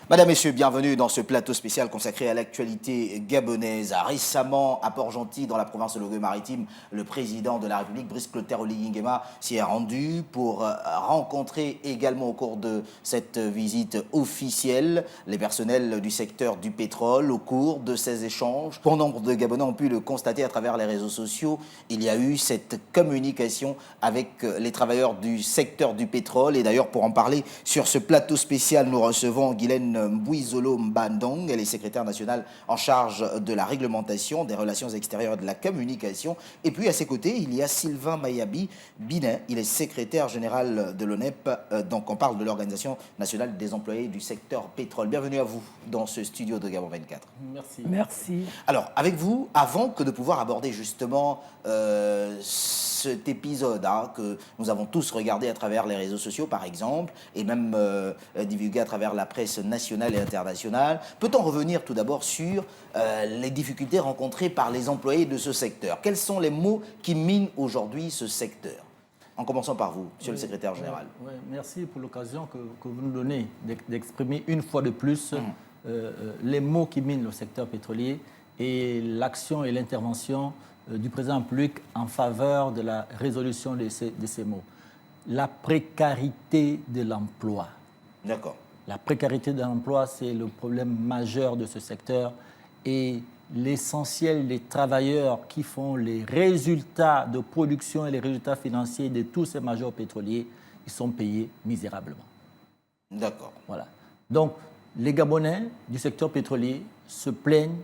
Madame, Messieurs, bienvenue dans ce plateau spécial consacré à l'actualité gabonaise. Récemment, à Port-Gentil, dans la province de Logoué-Maritime, le président de la République, Brice Clotaire Oligui Nguema, s'y est rendu pour rencontrer également au cours de cette visite officielle les personnels du secteur du pétrole. Au cours de ces échanges, bon nombre de Gabonais ont pu le constater à travers les réseaux sociaux. Il y a eu cette communication avec les travailleurs du secteur du pétrole. Et d'ailleurs, pour en parler sur ce plateau spécial, nous recevons Guylaine Mbouizolo Mbandong, elle est secrétaire nationale en charge de la réglementation, des relations extérieures et de la communication. Et puis à ses côtés, il y a Sylvain Mayabi Binet, il est secrétaire général de l'ONEP, donc on parle de l'Organisation nationale des employés du secteur pétrole. Bienvenue à vous dans ce studio de Gabon 24. Merci. Merci. Alors, avec vous, avant que de pouvoir aborder justement cet épisode que nous avons tous regardé à travers les réseaux sociaux, par exemple, et même divulgué à travers la presse nationale et internationale, peut-on revenir tout d'abord sur les difficultés rencontrées par les employés de ce secteur? Quels sont les mots qui minent aujourd'hui ce secteur? En commençant par vous, monsieur le secrétaire général. Merci pour l'occasion que vous nous donnez d'exprimer une fois de plus les mots qui minent le secteur pétrolier et l'action et l'intervention du président Public en faveur de la résolution de ces mots. La précarité de l'emploi. D'accord. La précarité de l'emploi, c'est le problème majeur de ce secteur et l'essentiel des travailleurs qui font les résultats de production et les résultats financiers de tous ces majors pétroliers, ils sont payés misérablement. D'accord. Voilà. Donc, les Gabonais du secteur pétrolier se plaignent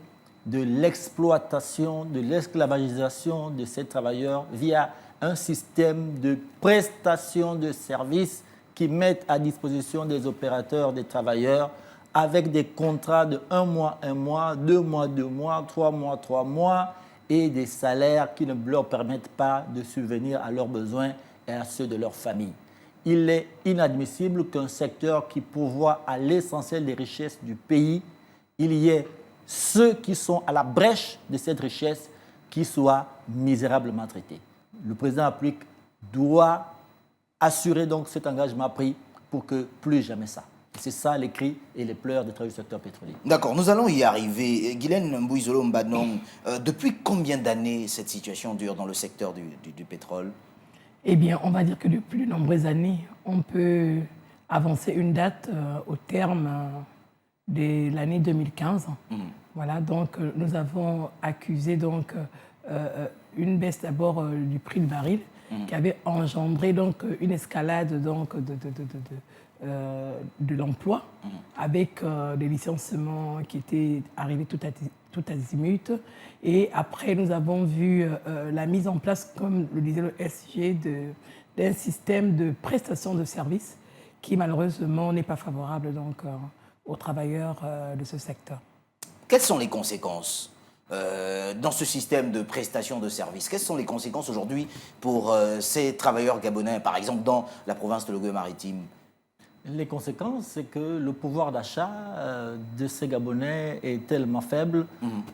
de l'exploitation, de l'esclavagisation de ces travailleurs via un système de prestation de services qui mettent à disposition des opérateurs, des travailleurs, avec des contrats de 1 mois, 1 mois, 2 mois, 2 mois, 3 mois, 3 mois, et des salaires qui ne leur permettent pas de subvenir à leurs besoins et à ceux de leur famille. Il est inadmissible qu'un secteur qui pourvoit à l'essentiel des richesses du pays, il y ait ceux qui sont à la brèche de cette richesse qui soient misérablement traités. Le président Applique doit assurer donc cet engagement pris pour que plus jamais ça. C'est ça les cris et les pleurs des travailleurs du secteur pétrolier. D'accord, nous allons y arriver. Guylaine Mbouizolo Mbandong, depuis combien d'années cette situation dure dans le secteur du pétrole? Eh bien, on va dire que depuis de nombreuses années, on peut avancer une date au terme de l'année 2015. Voilà, donc nous avons accusé donc, une baisse d'abord du prix du baril qui avait engendré donc, une escalade donc, de l'emploi avec des licenciements qui étaient arrivés tout azimut. Et après, nous avons vu la mise en place, comme le disait le SG, d'un système de prestation de services qui malheureusement n'est pas favorable donc, aux travailleurs de ce secteur. Quelles sont les conséquences dans ce système de prestation de services? Quelles sont les conséquences aujourd'hui pour ces travailleurs gabonais, par exemple dans la province de Logoué-Maritime? Les conséquences, c'est que le pouvoir d'achat de ces Gabonais est tellement faible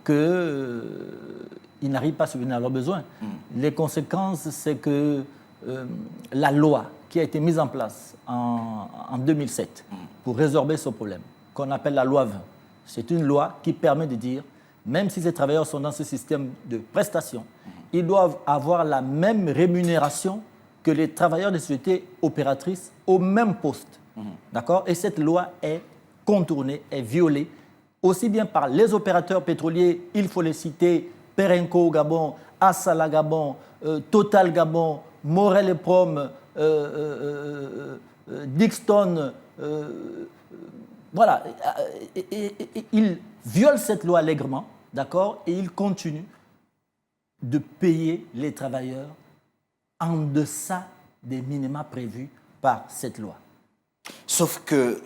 qu'ils n'arrivent pas à subvenir à leurs besoins. Les conséquences, c'est que la loi qui a été mise en place en 2007 pour résorber ce problème, qu'on appelle la loi 20, c'est une loi qui permet de dire, même si ces travailleurs sont dans ce système de prestation, ils doivent avoir la même rémunération que les travailleurs des sociétés opératrices au même poste. D'accord? Et cette loi est contournée, est violée, aussi bien par les opérateurs pétroliers, il faut les citer, Perenco au Gabon, Assala Gabon, Total Gabon, Morel et Prom, Dixton, voilà. Ils violent cette loi allègrement, d'accord? Et ils continuent de payer les travailleurs en deçà des minima prévus par cette loi. Sauf que,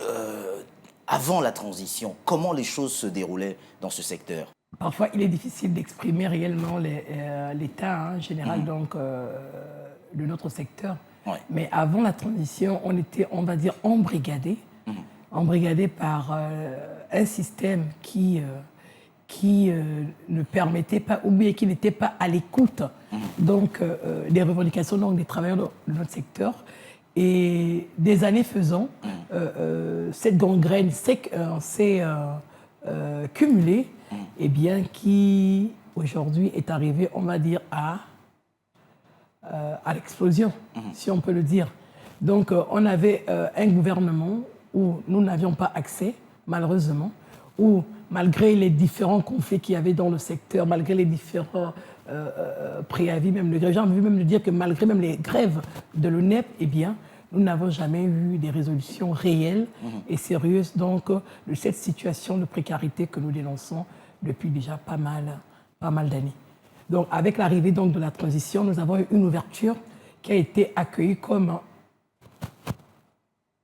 avant la transition, comment les choses se déroulaient dans ce secteur? Parfois, il est difficile d'exprimer réellement l'état général donc, de notre secteur. Ouais. Mais avant la transition, on était, on va dire, embrigadés par un système qui ne permettait pas, ou bien qui n'était pas à l'écoute donc, des revendications donc, des travailleurs de notre secteur. Et des années faisant, cette gangrène s'est cumulée, et bien qui aujourd'hui est arrivée, on va dire, à l'explosion, si on peut le dire. Donc on avait un gouvernement où nous n'avions pas accès, malheureusement, où malgré les différents conflits qu'il y avait dans le secteur, malgré les différents préavis, même de grève, j'ai envie même de dire que malgré même les grèves de l'ONEP, eh bien, nous n'avons jamais eu des résolutions réelles et sérieuses donc, de cette situation de précarité que nous dénonçons depuis déjà pas mal d'années. Donc, avec l'arrivée donc, de la transition, nous avons eu une ouverture qui a été accueillie comme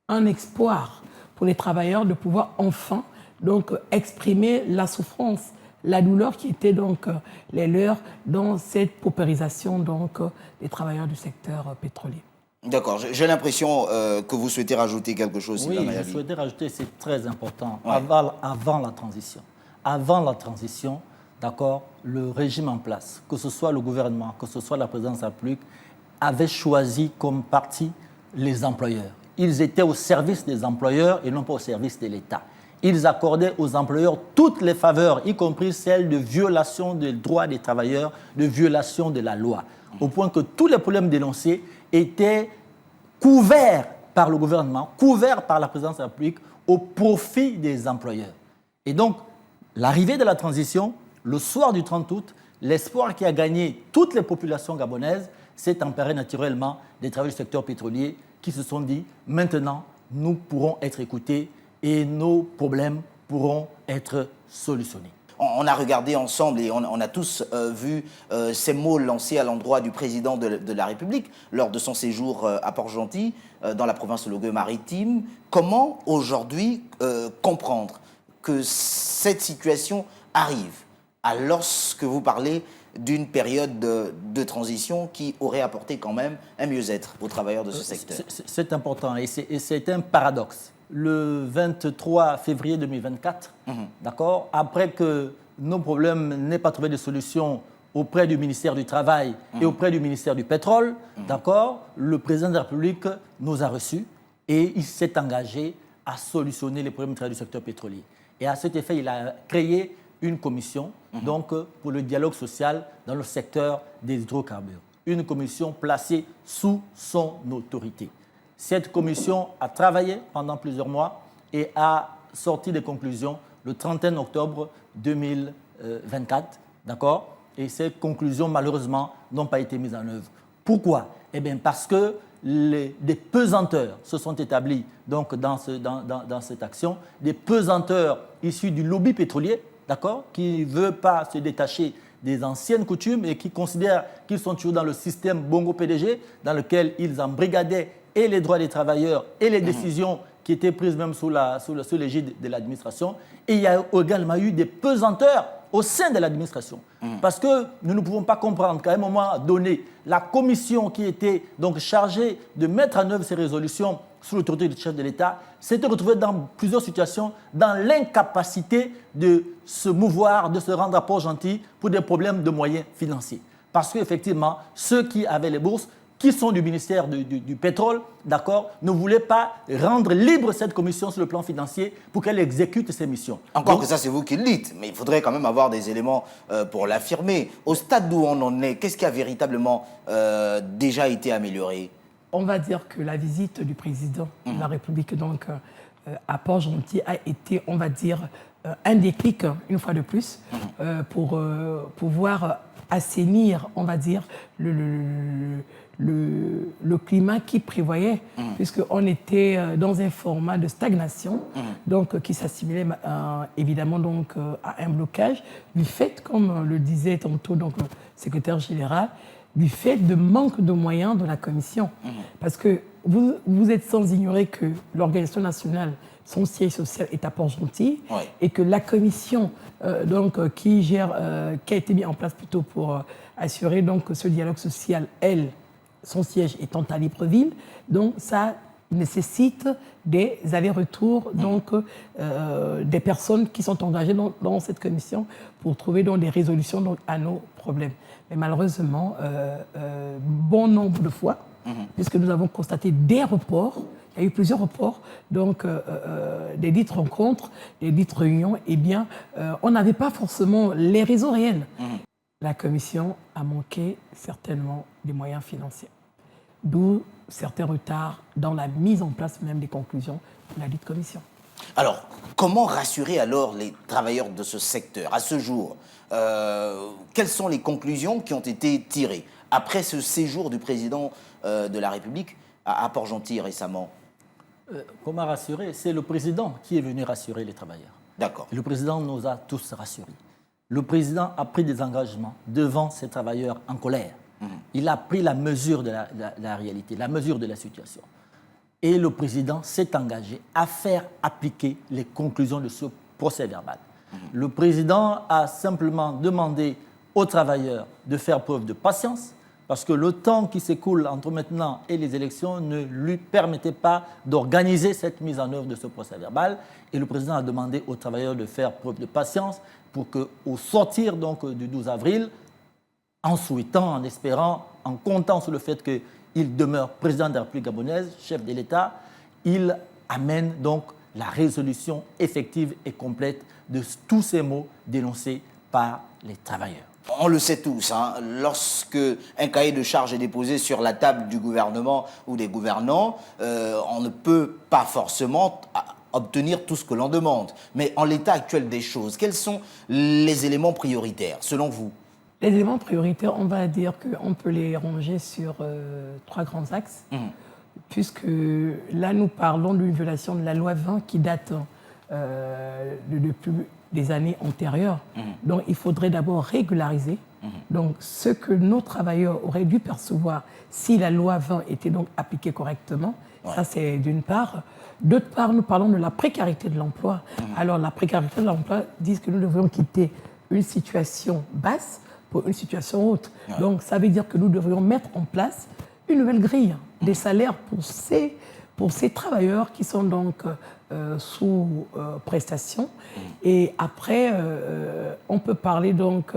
un espoir pour les travailleurs de pouvoir enfin donc, exprimer la souffrance, la douleur qui était donc les leurs dans cette paupérisation donc, des travailleurs du secteur pétrolier. D'accord, j'ai l'impression que vous souhaitez rajouter quelque chose. Oui, je souhaitais rajouter, c'est très important, ouais. avant la transition. Avant la transition, d'accord, le régime en place, que ce soit le gouvernement, que ce soit la présidence de la République, avait choisi comme parti les employeurs. Ils étaient au service des employeurs et non pas au service de l'État. Ils accordaient aux employeurs toutes les faveurs, y compris celles de violation des droits des travailleurs, de violation de la loi, au point que tous les problèmes dénoncés étaient couverts par le gouvernement, couverts par la présidence de la République au profit des employeurs. Et donc, l'arrivée de la transition, le soir du 30 août, l'espoir qui a gagné toutes les populations gabonaises s'est emparé naturellement des travailleurs du secteur pétrolier qui se sont dit « maintenant, nous pourrons être écoutés et nos problèmes pourront être solutionnés ». On a regardé ensemble et on a tous vu ces mots lancés à l'endroit du président de la République lors de son séjour à Port-Gentil, dans la province de Logué-Maritime. Comment aujourd'hui comprendre que cette situation arrive alors que vous parlez d'une période de transition qui aurait apporté quand même un mieux-être aux travailleurs de ce secteur? C'est important et c'est un paradoxe. Le 23 février 2024, d'accord, après que nos problèmes n'aient pas trouvé de solution auprès du ministère du Travail et auprès du ministère du Pétrole, d'accord, le président de la République nous a reçus et il s'est engagé à solutionner les problèmes du secteur pétrolier. Et à cet effet, il a créé une commission donc, pour le dialogue social dans le secteur des hydrocarbures. Une commission placée sous son autorité. Cette commission a travaillé pendant plusieurs mois et a sorti des conclusions le 31 octobre 2024, d'accord? Et ces conclusions, malheureusement, n'ont pas été mises en œuvre. Pourquoi? Eh bien, parce que des pesanteurs se sont établies donc, dans cette action, des pesanteurs issus du lobby pétrolier, d'accord? Qui ne veut pas se détacher des anciennes coutumes et qui considèrent qu'ils sont toujours dans le système Bongo-PDG, dans lequel ils embrigadaient et les droits des travailleurs et les décisions qui étaient prises même sous l'égide de l'administration. Et il y a également eu des pesanteurs au sein de l'administration. Parce que nous ne pouvons pas comprendre qu'à un moment donné, la commission qui était donc chargée de mettre en œuvre ces résolutions sous l'autorité du chef de l'État s'était retrouvée dans plusieurs situations dans l'incapacité de se mouvoir, de se rendre à Port-Gentil pour des problèmes de moyens financiers. Parce qu'effectivement, ceux qui avaient les bourses, qui sont du ministère du pétrole, d'accord, ne voulaient pas rendre libre cette commission sur le plan financier pour qu'elle exécute ses missions. Encore donc, que ça, c'est vous qui le dites, mais il faudrait quand même avoir des éléments pour l'affirmer. Au stade où on en est, qu'est-ce qui a véritablement déjà été amélioré? On va dire que la visite du président de la République donc, à Port-Gentil a été, on va dire, un déclic, une fois de plus, pour pouvoir assainir, on va dire, le climat qui prévoyait, puisqu'on était dans un format de stagnation, donc, qui s'assimilait évidemment donc, à un blocage, du fait, comme le disait tantôt donc, le secrétaire général, du fait de manque de moyens de la Commission. Parce que vous êtes sans ignorer que l'organisation nationale, son siège social est à Port-Gentil, et que la Commission donc, qui a été mise en place plutôt pour assurer donc, ce dialogue social, elle, son siège étant à Libreville, donc ça nécessite des allers-retours, donc des personnes qui sont engagées dans cette commission pour trouver donc, des résolutions donc, à nos problèmes. Mais malheureusement, bon nombre de fois, puisque nous avons constaté des reports il y a eu plusieurs reports, donc des dites rencontres, des dites réunions, eh bien, on n'avait pas forcément les réseaux réels. La commission a manqué certainement des moyens financiers, d'où certains retards dans la mise en place même des conclusions de la dite commission. Alors, comment rassurer alors les travailleurs de ce secteur à ce jour? Quelles sont les conclusions qui ont été tirées après ce séjour du président de la République à Port-Gentil récemment? Comment rassurer? C'est le président qui est venu rassurer les travailleurs. D'accord. Le président nous a tous rassurés. Le président a pris des engagements devant ces travailleurs en colère. Il a pris la mesure de la réalité, la mesure de la situation. Et le président s'est engagé à faire appliquer les conclusions de ce procès verbal. Le président a simplement demandé aux travailleurs de faire preuve de patience, parce que le temps qui s'écoule entre maintenant et les élections ne lui permettait pas d'organiser cette mise en œuvre de ce procès verbal. Et le président a demandé aux travailleurs de faire preuve de patience pour qu'au sortir donc, du 12 avril, en souhaitant, en espérant, en comptant sur le fait qu'il demeure président de la République gabonaise, chef de l'État, il amène donc la résolution effective et complète de tous ces mots dénoncés par les travailleurs. On le sait tous, hein, lorsque un cahier de charges est déposé sur la table du gouvernement ou des gouvernants, on ne peut pas forcément obtenir tout ce que l'on demande. Mais en l'état actuel des choses, quels sont les éléments prioritaires, selon vous? Les éléments prioritaires, on va dire qu'on peut les ranger sur 3 grands axes, puisque là, nous parlons d'une violation de la loi 20 qui date depuis des années antérieures. Donc, il faudrait d'abord régulariser donc, ce que nos travailleurs auraient dû percevoir si la loi 20 était donc appliquée correctement. Ouais. Ça, c'est d'une part. D'autre part, nous parlons de la précarité de l'emploi. Alors, la précarité de l'emploi dit que nous devrions quitter une situation basse pour une situation haute. Ouais. Donc, ça veut dire que nous devrions mettre en place une nouvelle grille des salaires pour ces travailleurs qui sont donc sous prestation. Et après, on peut parler donc...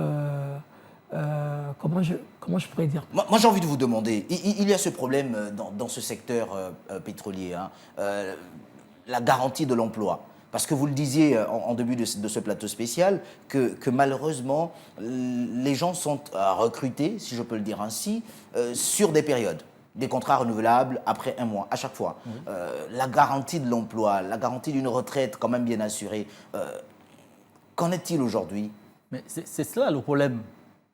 comment je pourrais dire? Moi, j'ai envie de vous demander, il y a ce problème dans ce secteur pétrolier, hein, la garantie de l'emploi. Parce que vous le disiez en début de ce plateau spécial, que malheureusement, les gens sont recrutés, si je peux le dire ainsi, sur des périodes. Des contrats renouvelables après 1 mois, à chaque fois. La garantie de l'emploi, la garantie d'une retraite quand même bien assurée. Qu'en est-il aujourd'hui? Mais c'est cela le problème.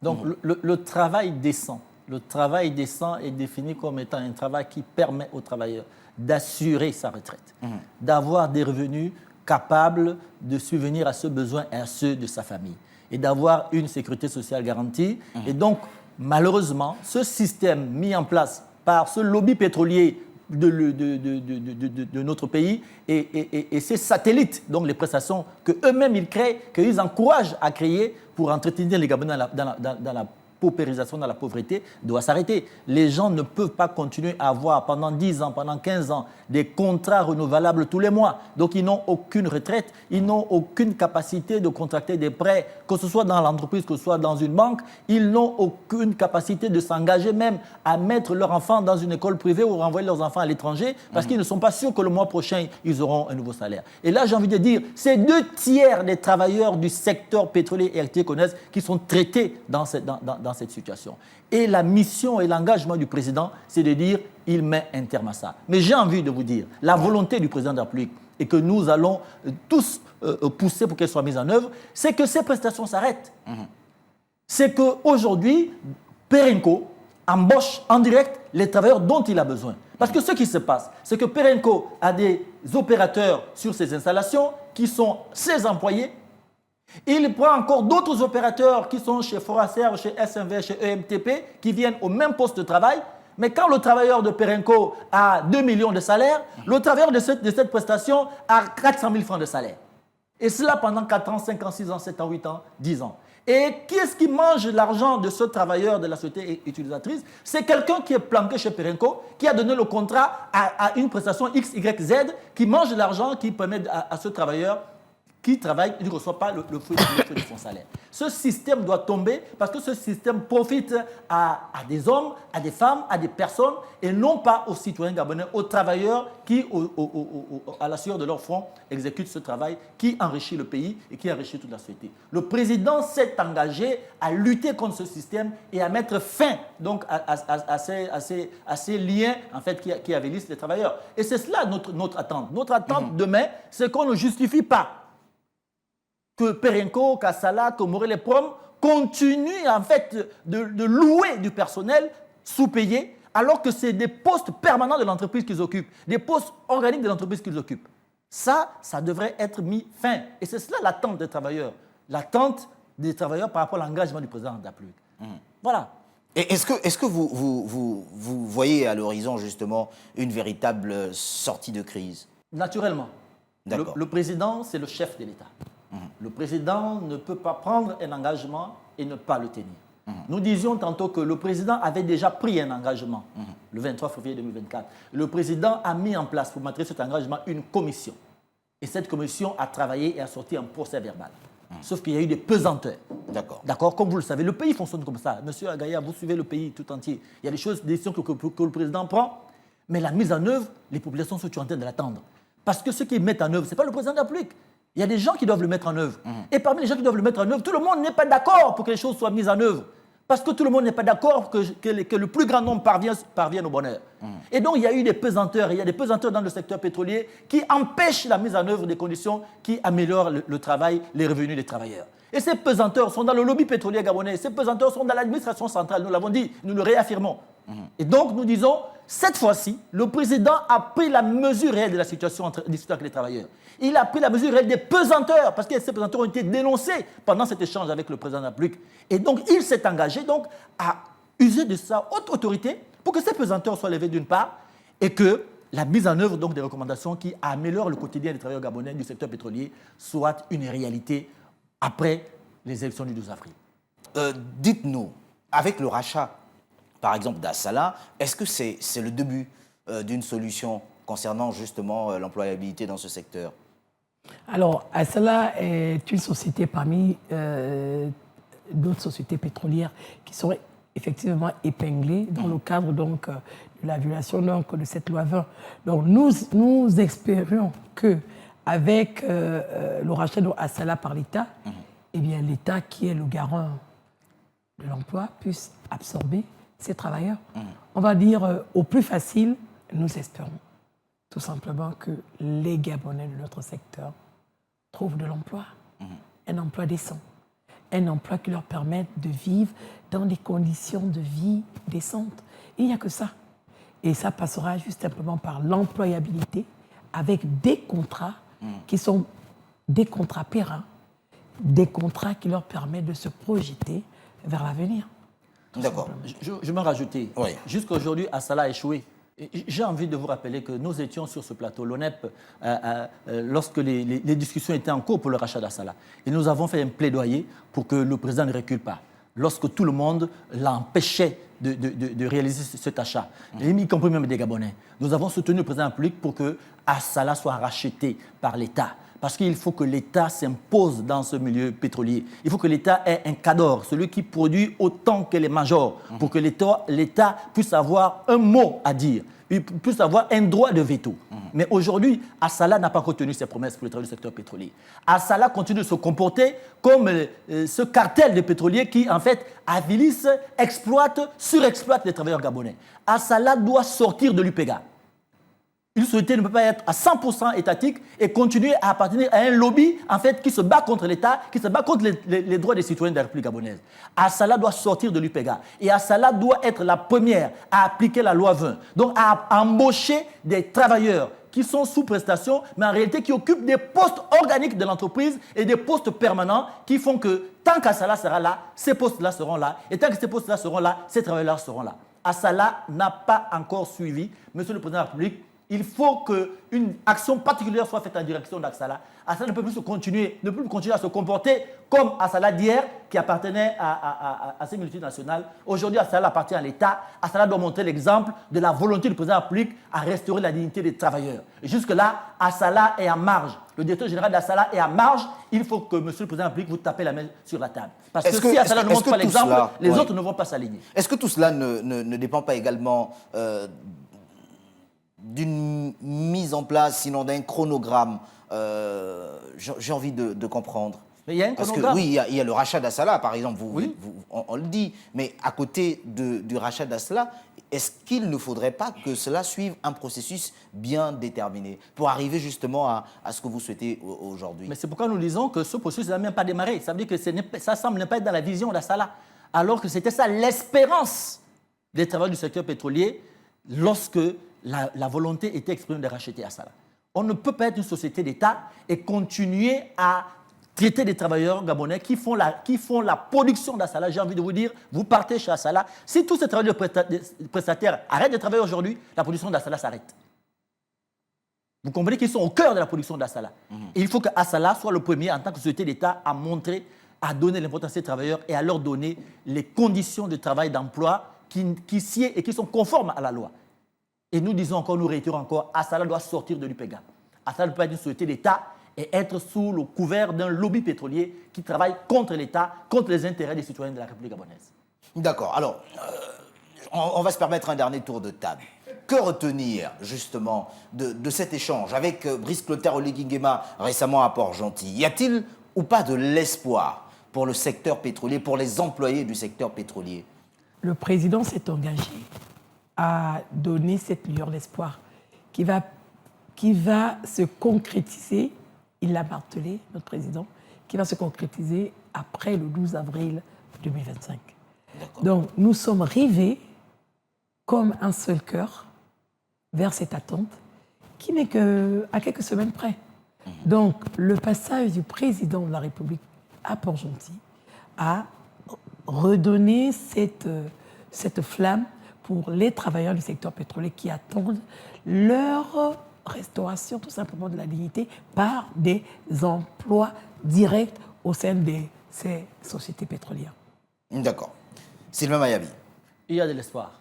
Donc le travail décent. Le travail décent est défini comme étant un travail qui permet au travailleur d'assurer sa retraite, d'avoir des revenus capables de subvenir à ses besoins et à ceux de sa famille, et d'avoir une sécurité sociale garantie. Et donc, malheureusement, ce système mis en place par ce lobby pétrolier de notre pays et ses satellites, donc les prestations qu'eux-mêmes ils créent, qu'ils encouragent à créer pour entretenir les Gabonais dans la paupérisation, dans la pauvreté, doit s'arrêter. Les gens ne peuvent pas continuer à avoir pendant 10 ans, pendant 15 ans, des contrats renouvelables tous les mois. Donc ils n'ont aucune retraite, ils n'ont aucune capacité de contracter des prêts, que ce soit dans l'entreprise, que ce soit dans une banque. Ils n'ont aucune capacité de s'engager même à mettre leurs enfants dans une école privée ou renvoyer leurs enfants à l'étranger parce qu'ils ne sont pas sûrs que le mois prochain, ils auront un nouveau salaire. Et là, j'ai envie de dire, c'est 2/3 des travailleurs du secteur pétrolier et électrique qui sont traités dans cette situation. Et la mission et l'engagement du président, c'est de dire il met un terme à ça. Mais j'ai envie de vous dire, la volonté du président de la République et que nous allons tous pousser pour qu'elle soit mise en œuvre, c'est que ces prestations s'arrêtent. C'est qu'aujourd'hui, Perenco embauche en direct les travailleurs dont il a besoin. Parce que ce qui se passe, c'est que Perenco a des opérateurs sur ses installations qui sont ses employés. Il prend encore d'autres opérateurs qui sont chez Foracer, chez SMV, chez EMTP, qui viennent au même poste de travail. Mais quand le travailleur de Perenco a 2 millions de salaire, le travailleur de cette prestation a 400 000 francs de salaire. Et cela pendant 4 ans, 5 ans, 6 ans, 7 ans, 8 ans, 10 ans. Et qui est-ce qui mange l'argent de ce travailleur de la société utilisatrice? C'est quelqu'un qui est planqué chez Perenco, qui a donné le contrat à une prestation X, Y, Z, qui mange l'argent qui permet à ce travailleur qui travaille, il ne reçoit pas le fruit de son salaire. Ce système doit tomber parce que ce système profite à des hommes, à des femmes, à des personnes et non pas aux citoyens gabonais, aux travailleurs qui, à la sueur de leur front, exécutent ce travail qui enrichit le pays et qui enrichit toute la société. Le président s'est engagé à lutter contre ce système et à mettre fin donc, à ces liens en fait, qui avilissent les travailleurs. Et c'est cela notre attente. Notre attente demain, c'est qu'on ne justifie pas que Perenco, Kassala, que Morel Prom continuent en fait de louer du personnel sous-payé alors que c'est des postes permanents de l'entreprise qu'ils occupent, des postes organiques de l'entreprise qu'ils occupent. Ça devrait être mis fin. Et c'est cela l'attente des travailleurs. L'attente des travailleurs par rapport à l'engagement du président de la République. Voilà. Et est-ce que vous voyez à l'horizon justement une véritable sortie de crise? Naturellement. Le président, c'est le chef de l'État. Le président ne peut pas prendre un engagement et ne pas le tenir. Nous disions tantôt que le président avait déjà pris un engagement le 23 février 2024. Le président a mis en place, pour montrer cet engagement, une commission. Et cette commission a travaillé et a sorti un procès verbal. Sauf qu'il y a eu des pesanteurs. D'accord. Comme vous le savez, le pays fonctionne comme ça. Monsieur Agaya, vous suivez le pays tout entier. Il y a des choses, des décisions que le président prend, mais la mise en œuvre, les populations sont en train de l'attendre. Parce que ceux qui mettent en œuvre, ce n'est pas le président de la République. Il y a des gens qui doivent le mettre en œuvre. Et parmi les gens qui doivent le mettre en œuvre, tout le monde n'est pas d'accord pour que les choses soient mises en œuvre. Parce que tout le monde n'est pas d'accord que le plus grand nombre parvienne au bonheur. Et donc, il y a eu des pesanteurs. Il y a des pesanteurs dans le secteur pétrolier qui empêchent la mise en œuvre des conditions qui améliorent le travail, les revenus des travailleurs. Et ces pesanteurs sont dans le lobby pétrolier gabonais. Ces pesanteurs sont dans l'administration centrale. Nous l'avons dit, nous le réaffirmons. Et donc, nous disons, cette fois-ci, le président a pris la mesure réelle de la situation avec les travailleurs. Il a pris la mesure réelle des pesanteurs, parce que ces pesanteurs ont été dénoncés pendant cet échange avec le président de la République. Et donc, il s'est engagé donc, à user de sa haute autorité pour que ces pesanteurs soient levés d'une part et que la mise en œuvre donc, des recommandations qui améliorent le quotidien des travailleurs gabonais du secteur pétrolier soit une réalité après les élections du 12 avril. Dites-nous, avec le rachat, par exemple, d'Assala, est-ce que c'est le début d'une solution concernant justement l'employabilité dans ce secteur? Alors, Assala est une société parmi d'autres sociétés pétrolières qui seraient effectivement épinglées dans le cadre donc, de la violation donc, de cette loi 20. Donc, nous espérions qu'avec le rachat d'Assala par l'État, eh bien, l'État, qui est le garant de l'emploi, puisse absorber ces travailleurs. On va dire au plus facile, nous espérons tout simplement que les Gabonais de notre secteur trouvent de l'emploi, un emploi décent, un emploi qui leur permette de vivre dans des conditions de vie décentes. Il n'y a que ça. Et ça passera juste simplement par l'employabilité avec des contrats qui sont des contrats pérennes, des contrats qui leur permettent de se projeter vers l'avenir. D'accord. Je m'en rajouter. Oui. Jusqu'à aujourd'hui, Assala a échoué. J'ai envie de vous rappeler que nous étions sur ce plateau, l'ONEP, lorsque les discussions étaient en cours pour le rachat d'Assala. Et nous avons fait un plaidoyer pour que le président ne recule pas. Lorsque tout le monde l'empêchait de réaliser cet achat, y compris même des Gabonais. Nous avons soutenu le président de la République pour que Assala soit racheté par l'État. Parce qu'il faut que l'État s'impose dans ce milieu pétrolier. Il faut que l'État ait un cadre, celui qui produit autant que les majors, pour que l'État puisse avoir un mot à dire, puisse avoir un droit de veto. Mais aujourd'hui, Assala n'a pas retenu ses promesses pour les travailleurs du secteur pétrolier. Assala continue de se comporter comme ce cartel de pétroliers qui, en fait, avilisse, exploite, surexploite les travailleurs gabonais. Assala doit sortir de l'UPEGA. Une société ne peut pas être à 100% étatique et continuer à appartenir à un lobby en fait, qui se bat contre l'État, qui se bat contre les droits des citoyens de la République gabonaise. Assala doit sortir de l'UPEGA. Et Assala doit être la première à appliquer la loi 20. Donc à embaucher des travailleurs qui sont sous prestation, mais en réalité qui occupent des postes organiques de l'entreprise et des postes permanents qui font que tant qu'Assala sera là, ces postes-là seront là. Et tant que ces postes-là seront là, ces travailleurs-là seront là. Assala n'a pas encore suivi, Monsieur le Président de la République, Il faut qu'une action particulière soit faite en direction d'Assala. Assala ne peut plus continuer à se comporter comme Assala d'hier, qui appartenait à ces multinationales. Aujourd'hui, Assala appartient à l'État. Assala doit montrer l'exemple de la volonté du président de la République à restaurer la dignité des travailleurs. Et jusque-là, Assala est en marge. Le directeur général d'Assala est en marge. Il faut que Monsieur le président de la République vous tapez la main sur la table. Parce que si Assala ne montre pas l'exemple, les autres ne vont pas s'aligner. Est-ce que tout cela ne dépend pas également d'une mise en place, sinon d'un chronogramme? J'ai envie de comprendre. Mais il y a un Parce chronogramme. que oui, il y a le rachat d'Assala, par exemple, Oui. on le dit, mais à côté du rachat d'Assala, est-ce qu'il ne faudrait pas que cela suive un processus bien déterminé pour arriver justement à ce que vous souhaitez aujourd'hui? Mais c'est pourquoi nous disons que ce processus n'a même pas démarré. Ça veut dire que ça semble ne pas être dans la vision d'Assala, alors que c'était ça l'espérance des travailleurs du secteur pétrolier lorsque la volonté était exprimée de racheter Assala. On ne peut pas être une société d'État et continuer à traiter des travailleurs gabonais qui font la production d'Assala. J'ai envie de vous dire, vous partez chez Assala. Si tous ces travailleurs prestataires arrêtent de travailler aujourd'hui, la production d'Assala s'arrête. Vous comprenez qu'ils sont au cœur de la production d'Assala. Et il faut que Assala soit le premier, en tant que société d'État, à montrer, à donner l'importance des travailleurs et à leur donner les conditions de travail, d'emploi qui sied et qui sont conformes à la loi. Et nous disons encore, nous réitérons encore, Assala doit sortir de l'UPEGA. Assala ne peut pas être une société d'État et être sous le couvert d'un lobby pétrolier qui travaille contre l'État, contre les intérêts des citoyens de la République gabonaise. D'accord. Alors, on va se permettre un dernier tour de table. Que retenir justement de cet échange avec Brice Clotaire Oligui Nguema récemment à Port-Gentil? Y a-t-il ou pas de l'espoir pour le secteur pétrolier, pour les employés du secteur pétrolier? Le président s'est engagé à donner cette lueur d'espoir qui va se concrétiser, il l'a martelé, notre président, qui va se concrétiser après le 12 avril 2025. Donc nous sommes rivés comme un seul cœur vers cette attente qui n'est qu'à quelques semaines près. Donc le passage du président de la République à Port-Gentil a redonné cette flamme pour les travailleurs du secteur pétrolier qui attendent leur restauration tout simplement de la dignité par des emplois directs au sein de ces sociétés pétrolières. D'accord. Sylvain Mayabi. Il y a de l'espoir.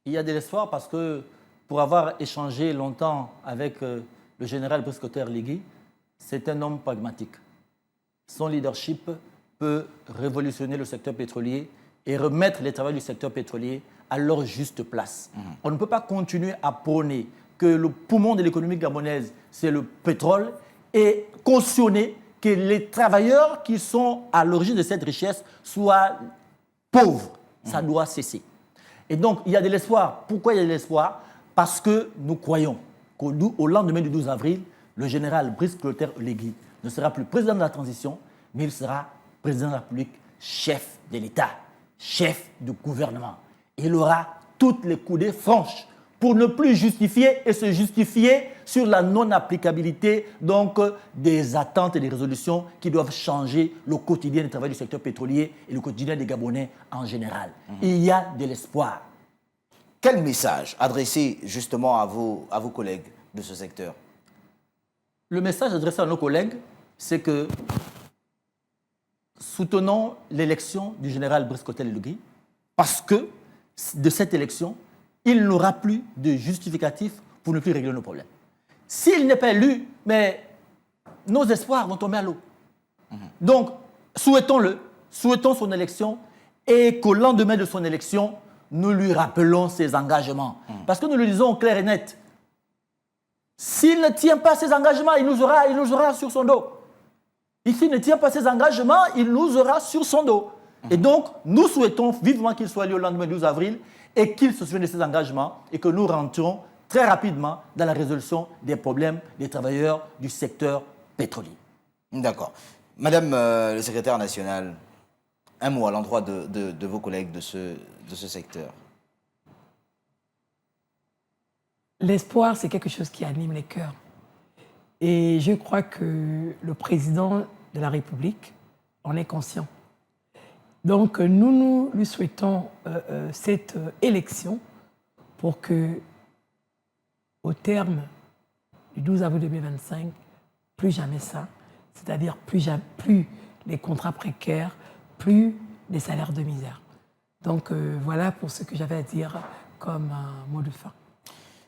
Il y a de l'espoir parce que pour avoir échangé longtemps avec le général Brice Clotaire Oligui, c'est un homme pragmatique. Son leadership peut révolutionner le secteur pétrolier et remettre les travailleurs du secteur pétrolier à leur juste place. On ne peut pas continuer à prôner que le poumon de l'économie gabonaise, c'est le pétrole, et cautionner que les travailleurs qui sont à l'origine de cette richesse soient pauvres. Ça doit cesser. Et donc, il y a de l'espoir. Pourquoi il y a de l'espoir? Parce que nous croyons qu'au lendemain du 12 avril, le général Brice Clotaire Oligui ne sera plus président de la transition, mais il sera président de la République, chef de l'État, chef du gouvernement. Il aura toutes les coudées franches pour ne plus justifier et se justifier sur la non-applicabilité donc des attentes et des résolutions qui doivent changer le quotidien des travailleurs du secteur pétrolier et le quotidien des Gabonais en général. Il y a de l'espoir. Quel message adresser justement à vos collègues de ce secteur? Le message adressé à nos collègues, c'est que soutenons l'élection du général Brice Clotaire Oligui parce que de cette élection, il n'aura plus de justificatif pour ne plus régler nos problèmes. S'il n'est pas élu, mais nos espoirs vont tomber à l'eau. Donc, souhaitons-le, souhaitons son élection et qu'au lendemain de son élection, nous lui rappelons ses engagements. Parce que nous le disons clair et net. S'il ne tient pas ses engagements, il nous aura sur son dos. Et s'il ne tient pas ses engagements, il nous aura sur son dos. Et donc, nous souhaitons vivement qu'il soit élu au lendemain du 12 avril et qu'il se souvienne de ses engagements et que nous rentrions très rapidement dans la résolution des problèmes des travailleurs du secteur pétrolier. D'accord. Madame le secrétaire national, un mot à l'endroit de vos collègues de ce secteur. L'espoir, c'est quelque chose qui anime les cœurs. Et je crois que le président de la République en est conscient. Donc, nous lui souhaitons cette élection pour que au terme du 12 avril 2025, plus jamais ça. C'est-à-dire plus les contrats précaires, plus les salaires de misère. Donc voilà pour ce que j'avais à dire comme mot de fin.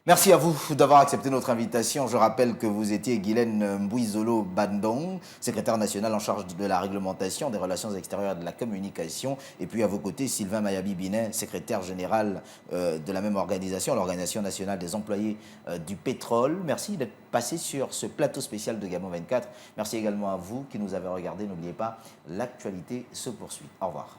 Merci à vous d'avoir accepté notre invitation. Je rappelle que vous étiez Guylaine Mbouizolo Bandong, secrétaire nationale en charge de la réglementation, des relations extérieures et de la communication. Et puis à vos côtés, Sylvain Mayabi Binet, secrétaire général de la même organisation, l'Organisation nationale des employés du pétrole. Merci d'être passé sur ce plateau spécial de Gabon 24. Merci également à vous qui nous avez regardé. N'oubliez pas, l'actualité se poursuit. Au revoir.